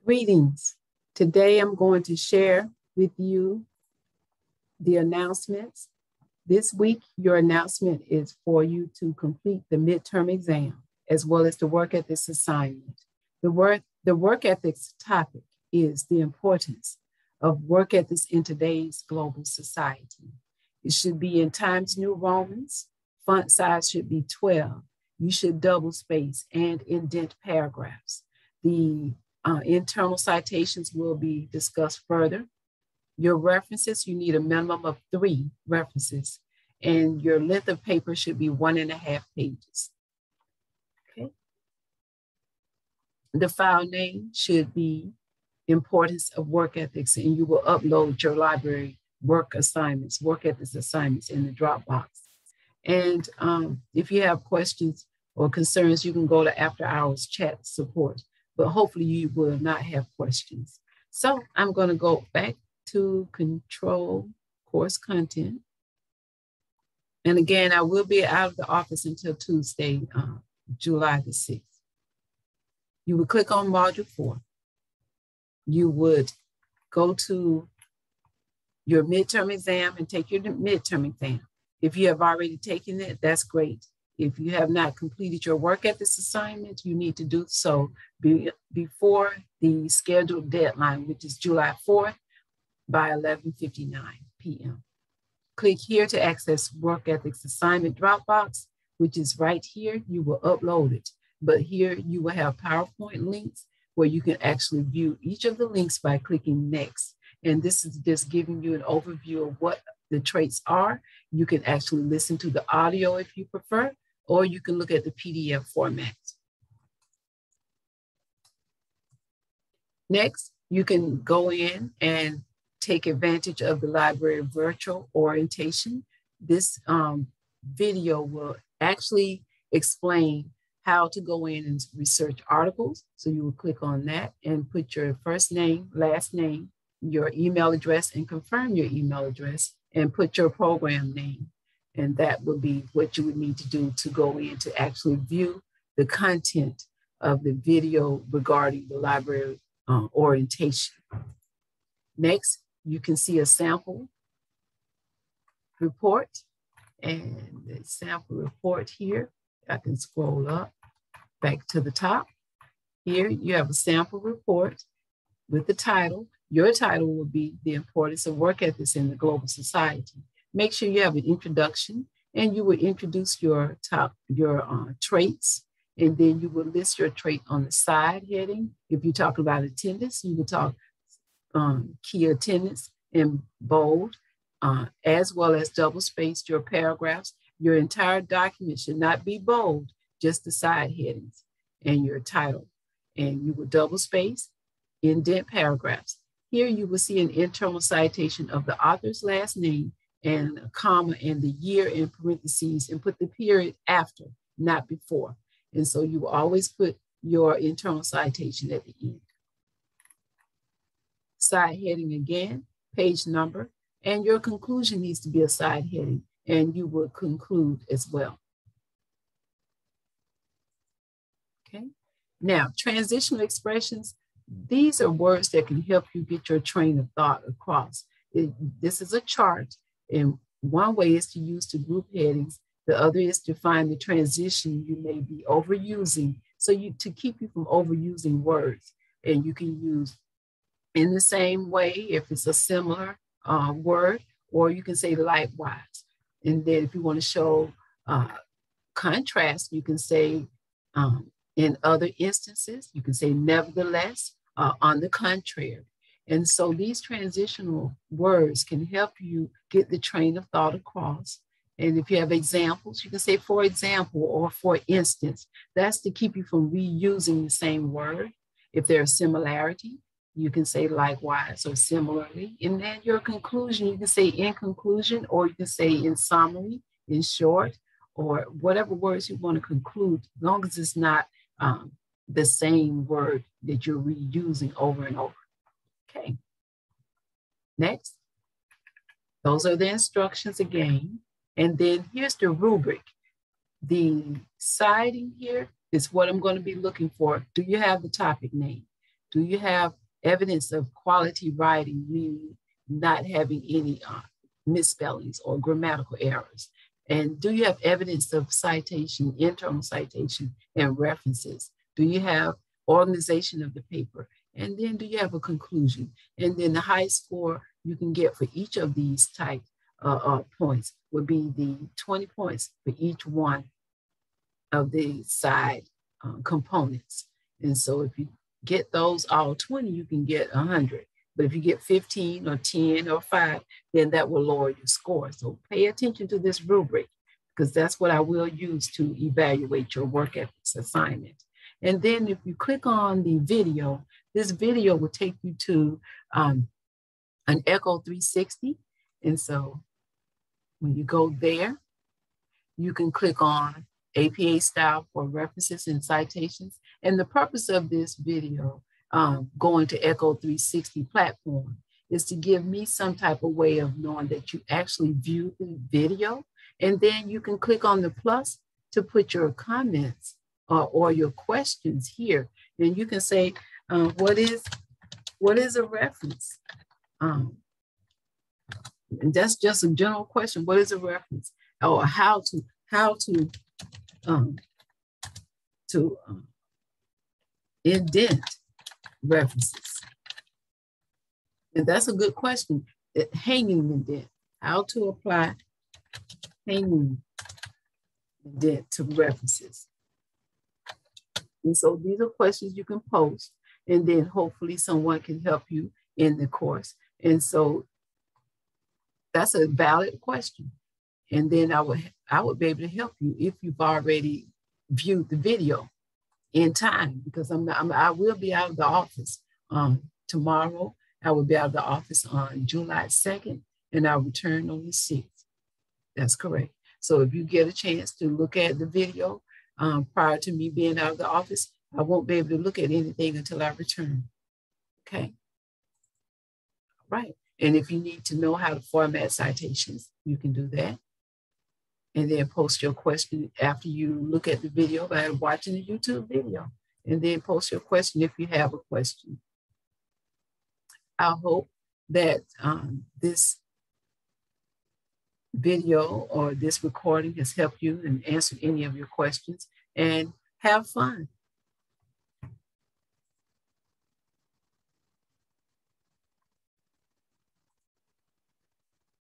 Greetings. Today I'm going to share with you the announcements. This week, your announcement is for you to complete the midterm exam as well as the work ethics assignment. The work ethics topic is the importance of work ethics in today's global society. It should be in Times New Romans. Font size should be 12. You should double space and indent paragraphs. The internal citations will be discussed further. Your references, you need a minimum of 3 references, and your length of paper should be 1.5 pages. Okay. The file name should be Importance of Work Ethics, and you will upload your library work assignments, work ethics assignments in the Dropbox. And if you have questions or concerns, you can go to after hours chat support, but hopefully you will not have questions. So I'm going to go back to control course content. And again, I will be out of the office until Tuesday, July the 6th. You would click on module 4. You would go to your midterm exam and take your midterm exam. If you have already taken it, that's great. If you have not completed your work ethics assignment, you need to do so before the scheduled deadline, which is July 4th by 11:59 p.m. Click here to access work ethics assignment Dropbox, which is right here. You will upload it, but here you will have PowerPoint links where you can actually view each of the links by clicking next. And this is just giving you an overview of what the traits are. You can actually listen to the audio if you prefer, or you can look at the PDF format. Next, you can go in and take advantage of the library virtual orientation. This video will actually explain how to go in and research articles. So you will click on that and put your first name, last name, your email address, and confirm your email address and put your program name. And that will be what you would need to do to go in to actually view the content of the video regarding the library orientation. Next, you can see a sample report, and the sample report here, I can scroll up back to the top. Here you have a sample report with the title. Your title will be The Importance of Work Ethics in the Global Society. Make sure you have an introduction, and you will introduce your traits, and then you will list your trait on the side heading. If you talk about attendance, you will talk key attendance in bold, as well as double spaced your paragraphs. Your entire document should not be bold, just the side headings and your title. And you will double space, indent paragraphs. Here you will see an internal citation of the author's last name and a comma and the year in parentheses, and put the period after, not before. And so you will always put your internal citation at the end. Side heading again, page number, and your conclusion needs to be a side heading, and you will conclude as well. Okay, now transitional expressions. These are words that can help you get your train of thought across. This is a chart, and one way is to use the group headings. The other is to find the transition you may be overusing, so to keep you from overusing words. And you can use in the same way if it's a similar word, or you can say likewise. And then if you want to show contrast, you can say in other instances, you can say nevertheless, on the contrary. And so these transitional words can help you get the train of thought across. And if you have examples, you can say for example, or for instance. That's to keep you from reusing the same word. If there's similarity, you can say likewise or similarly. And then your conclusion, you can say in conclusion, or you can say in summary, in short, or whatever words you want to conclude, as long as it's not the same word that you're reusing over and over. Okay. Next, those are the instructions again. And then here's the rubric. The siding here is what I'm going to be looking for. Do you have the topic name? Do you have evidence of quality writing, meaning not having any misspellings or grammatical errors? And do you have evidence of citation, internal citation, and references? Do you have organization of the paper? And then do you have a conclusion? And then the highest score you can get for each of these type points would be the 20 points for each one of the side components. And so if you get those all 20, you can get 100. But if you get 15 or 10 or 5, then that will lower your score. So pay attention to this rubric, because that's what I will use to evaluate your work ethics assignment. And then if you click on the video, this video will take you to an Echo 360. And so when you go there, you can click on APA style for references and citations. And the purpose of this video, going to Echo 360 platform, is to give me some type of way of knowing that you actually viewed the video. And then you can click on the plus to put your comments or your questions here. Then you can say, what is a reference? And that's just a general question. What is a reference? Or how to indent references. And that's a good question. Hanging indent. How to apply hanging indent to references. And so these are questions you can post, and then hopefully someone can help you in the course. And so that's a valid question. And then I would be able to help you if you've already viewed the video in time, because I will be out of the office tomorrow. I will be out of the office on July 2nd, and I'll return on the 6th. That's correct. So if you get a chance to look at the video prior to me being out of the office, I won't be able to look at anything until I return. Okay. All right. And if you need to know how to format citations, you can do that. And then post your question after you look at the video by watching the YouTube video. And then post your question if you have a question. I hope that this video or this recording has helped you and answered any of your questions. And have fun.